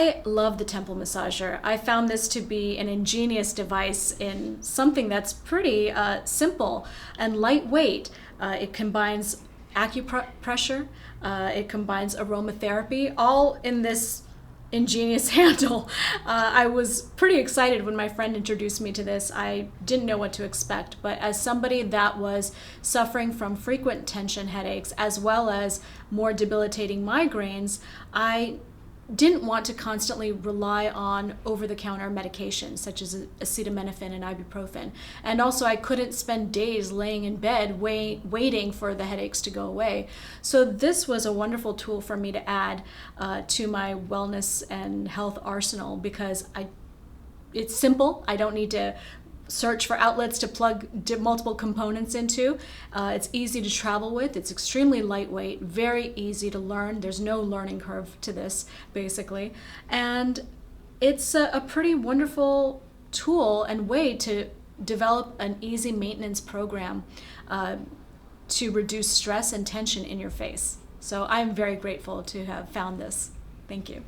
I love the temple massager. I found this to be an ingenious device in something that's pretty simple and lightweight. It combines acupressure, it combines aromatherapy, all in this ingenious handle. I was pretty excited when my friend introduced me to this. I didn't know what to expect, but as somebody that was suffering from frequent tension headaches as well as more debilitating migraines, I didn't want to constantly rely on over-the-counter medications such as acetaminophen and ibuprofen. And also I couldn't spend days laying in bed waiting for the headaches to go away. So this was a wonderful tool for me to add to my wellness and health arsenal because it's simple. I don't need to search for outlets to plug multiple components into. It's easy to travel with. It's extremely lightweight, very easy to learn. There's no learning curve to this, basically. And it's a pretty wonderful tool and way to develop an easy maintenance program to reduce stress and tension in your face. So I'm very grateful to have found this. Thank you.